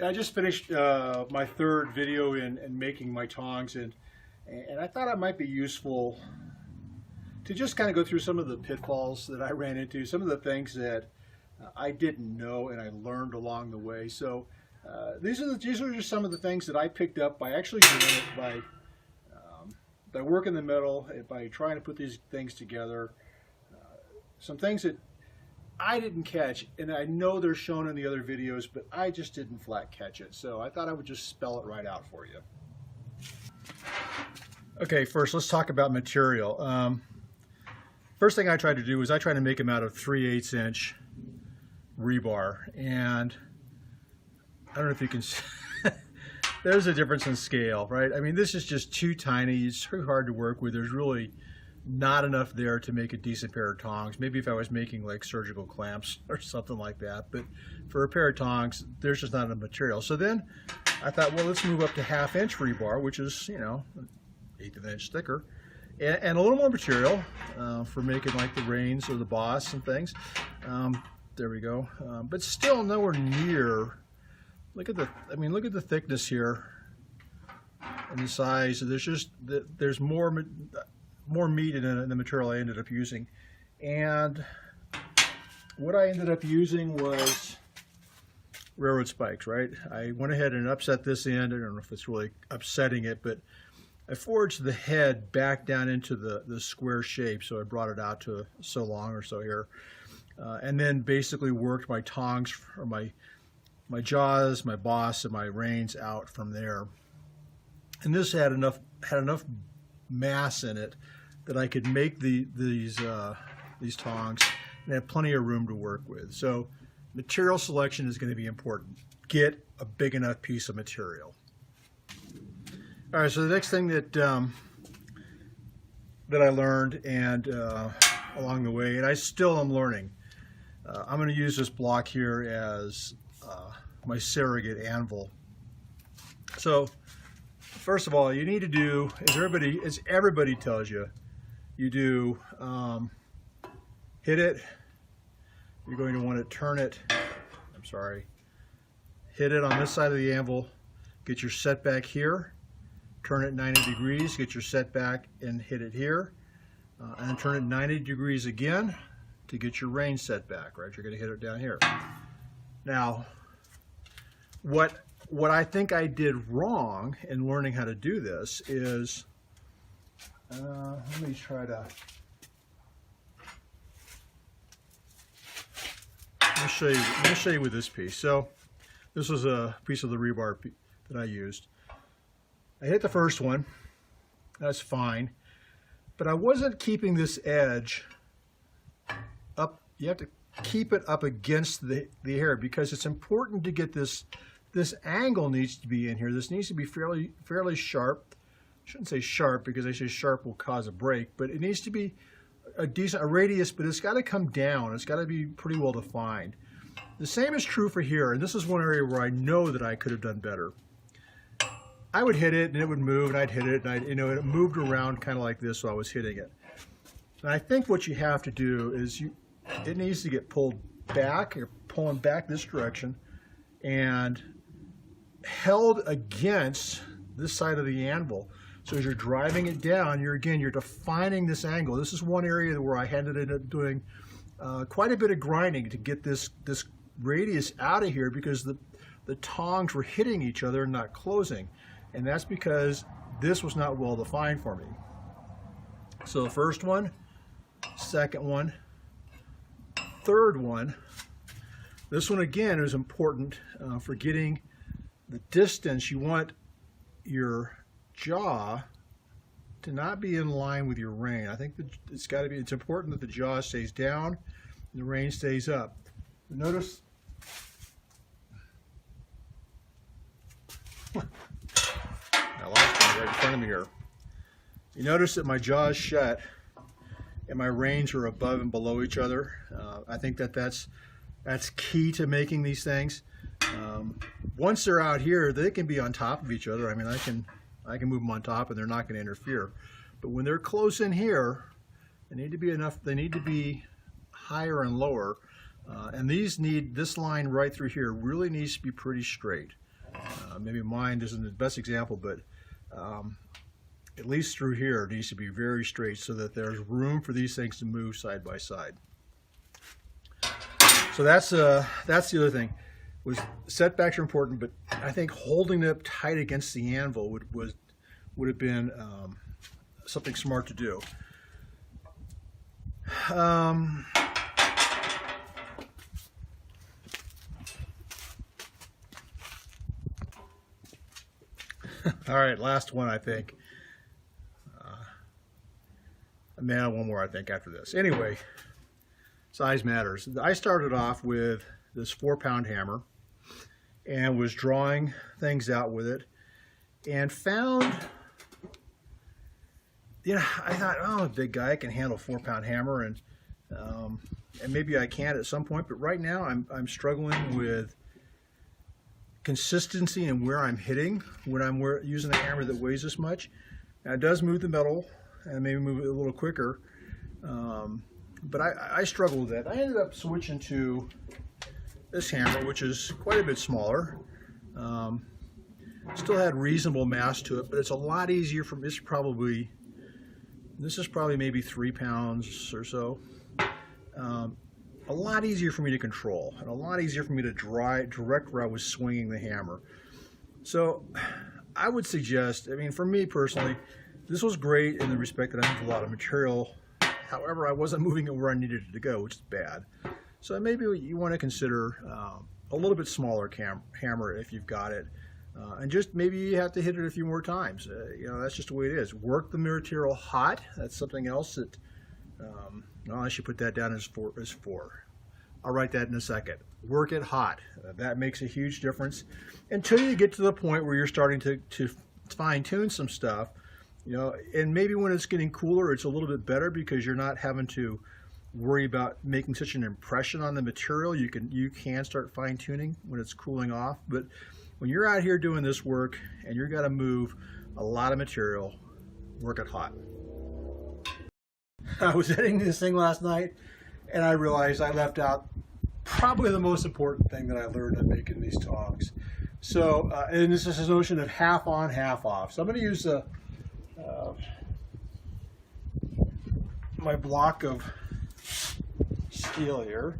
I just finished my third video in making my tongs, and I thought it might be useful to just kind of go through some of the pitfalls that I ran into, some of the things that I didn't know and I learned along the way. So these are just some of the things that I picked up by actually doing it, by working the metal, by trying to put these things together. Some things that I didn't catch, and I know they're shown in the other videos, but I just didn't flat catch it. So I thought I would just spell it right out for you. Okay, first let's talk about material. First thing I tried to do was I tried to make them out of 3/8 inch rebar, and I don't know if you can see, there's a difference in scale, right? I mean, this is just too tiny, it's too hard to work with. There's really not enough there to make a decent pair of tongs. Maybe if I was making like surgical clamps or something like that, but for a pair of tongs, there's just not enough material. So then I thought, well, let's move up to 1/2 inch rebar, which is, you know, 1/8 of an inch thicker, and a little more material for making like the reins or the boss and things. There we go. But still nowhere near. Look at the thickness here and the size. There's more meat in the material I ended up using. And what I ended up using was railroad spikes, right? I went ahead and upset this end. I don't know if it's really upsetting it, but I forged the head back down into the square shape, so I brought it out to so long or so here. And then basically worked my tongs, or my jaws, my boss, and my reins out from there. And this had enough mass in it that I could make these tongs and have plenty of room to work with. So material selection is going to be important. Get a big enough piece of material. All right, so the next thing that I learned and along the way, and I still am learning, I'm going to use this block here as my surrogate anvil. So first of all, you need to do, as everybody tells you, you do hit it. You're going to want to turn it. I'm sorry. Hit it on this side of the anvil. Get your setback here. Turn it 90 degrees. Get your setback and hit it here. And then turn it 90 degrees again to get your range setback. Right. You're going to hit it down here. Now, what I think I did wrong in learning how to do this is, let me try to, let me show you with this piece. So this was a piece of the rebar that I used. I hit the first one, that's fine, but I wasn't keeping this edge up. You have to keep it up against the hair, because it's important to get this angle needs to be in here. This needs to be fairly sharp. I shouldn't say sharp, because I say sharp will cause a break, but it needs to be a radius, but it's got to come down. It's got to be pretty well defined. The same is true for here, and this is one area where I know that I could have done better. I would hit it and it would move, and I'd hit it, and it moved around kind of like this, so I was hitting it. And I think what you have to do is it needs to get pulled back. You're pulling back this direction and held against this side of the anvil. So as you're driving it down, you're defining this angle. This is one area where I ended up doing quite a bit of grinding to get this radius out of here, because the tongs were hitting each other and not closing. And that's because this was not well defined for me. So the first one, second one, third one. This one again is important for getting the distance. You want your jaw to not be in line with your rein. I think that it's important that the jaw stays down and the rein stays up. Notice I lost one right in front of me here. You notice that my jaw is shut and my reins are above and below each other. I think that's key to making these things. Once they're out here, they can be on top of each other. I mean, I can move them on top and they're not going to interfere. But when they're close in here, they need to be higher and lower. And this line right through here really needs to be pretty straight. Maybe mine isn't the best example, but at least through here it needs to be very straight so that there's room for these things to move side by side. So that's the other thing. Was setbacks are important, but I think holding it up tight against the anvil would have been something smart to do. All right, last one, I think. Man, one more, I think, after this. Anyway, size matters. I started off with this 4-pound hammer and was drawing things out with it, and found, I thought, oh, I'm a big guy, I can handle a 4-pound hammer, and maybe I can at some point, but right now I'm struggling with consistency in where I'm hitting when I'm using a hammer that weighs this much. Now, it does move the metal and maybe move it a little quicker, but I struggle with that. I ended up switching to this hammer, which is quite a bit smaller. Still had reasonable mass to it, but it's a lot easier for me. This is probably maybe 3 pounds or so. A lot easier for me to control, and a lot easier for me to direct where I was swinging the hammer. So I would suggest, I mean, for me personally, this was great in the respect that I moved a lot of material. However, I wasn't moving it where I needed it to go, which is bad. So maybe you want to consider a little bit smaller hammer if you've got it. And just maybe you have to hit it a few more times. That's just the way it is. Work the material hot. That's something else that, I should put that down as 4. I'll write that in a second. Work it hot. That makes a huge difference until you get to the point where you're starting to fine tune some stuff. And maybe when it's getting cooler, it's a little bit better because you're not having to worry about making such an impression on the material. You can start fine tuning when it's cooling off. But when you're out here doing this work and you're got to move a lot of material, work it hot. I was editing this thing last night and I realized I left out probably the most important thing that I learned in making these tongs. So, and this is this notion of half on, half off. So I'm going to use my block of steel here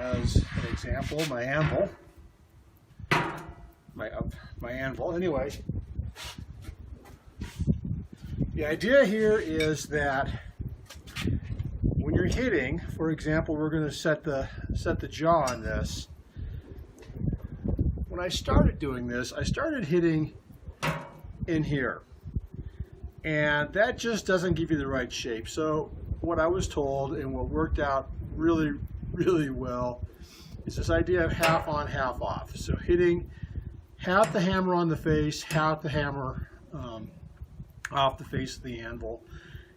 as an example, my anvil. My anvil. Anyway, the idea here is that when you're hitting, for example, we're going to set the jaw on this. When I started doing this, I started hitting in here, and that just doesn't give you the right shape. So what I was told, and what worked out really, really well, is this idea of half on, half off. So hitting half the hammer on the face, half the hammer off the face of the anvil.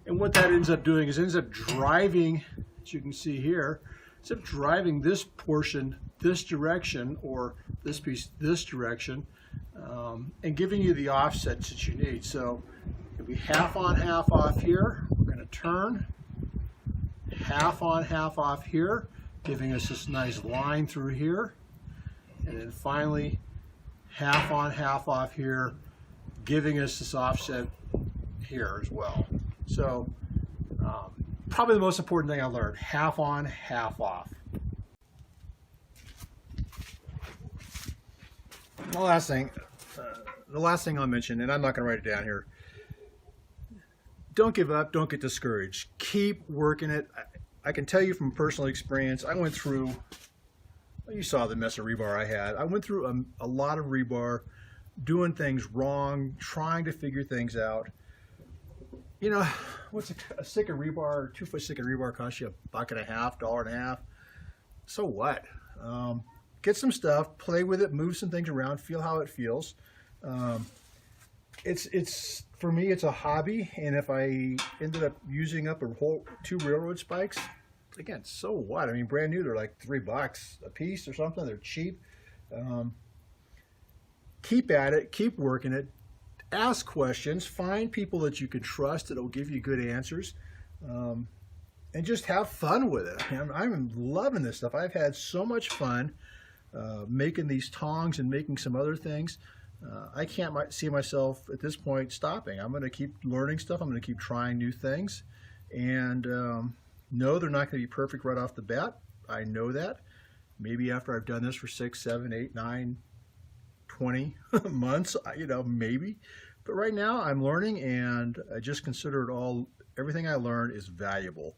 And what that ends up doing is ends up driving, as you can see here, ends up driving this portion this direction, or this piece this direction, and giving you the offsets that you need. So it'll be half on, half off here. We're going to turn half on, half off here, giving us this nice line through here. And then finally, half on, half off here, giving us this offset here as well. So probably the most important thing I learned, half on, half off. The last thing I'll mention, and I'm not going to write it down here, don't give up, don't get discouraged. Keep working it. I can tell you from personal experience, I went through, you saw the mess of rebar I had. I went through a lot of rebar, doing things wrong, trying to figure things out. What's a stick of rebar, 2-foot stick of rebar costs you $1.50, $1.50. So what? Get some stuff, play with it, move some things around, feel how it feels. It's for me, it's a hobby, and if I ended up using up a whole 2 railroad spikes, again, so what? I mean, brand new, they're like $3 a piece or something. They're cheap. Keep at it, keep working it. Ask questions, find people that you can trust that'll give you good answers, and just have fun with it. I'm loving this stuff. I've had so much fun making these tongs and making some other things. I can't see myself at this point stopping. I'm going to keep learning stuff. I'm going to keep trying new things. And no, they're not going to be perfect right off the bat. I know that. Maybe after I've done this for 6, 7, 8, 9, 20 months, you know, maybe. But right now I'm learning, and I just consider it everything I learn is valuable.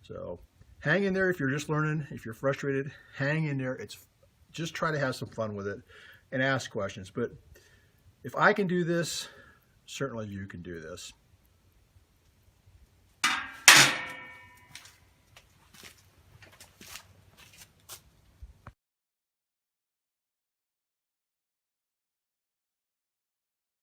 So hang in there if you're just learning. If you're frustrated, hang in there. Just try to have some fun with it and ask questions. But if I can do this, certainly you can do this.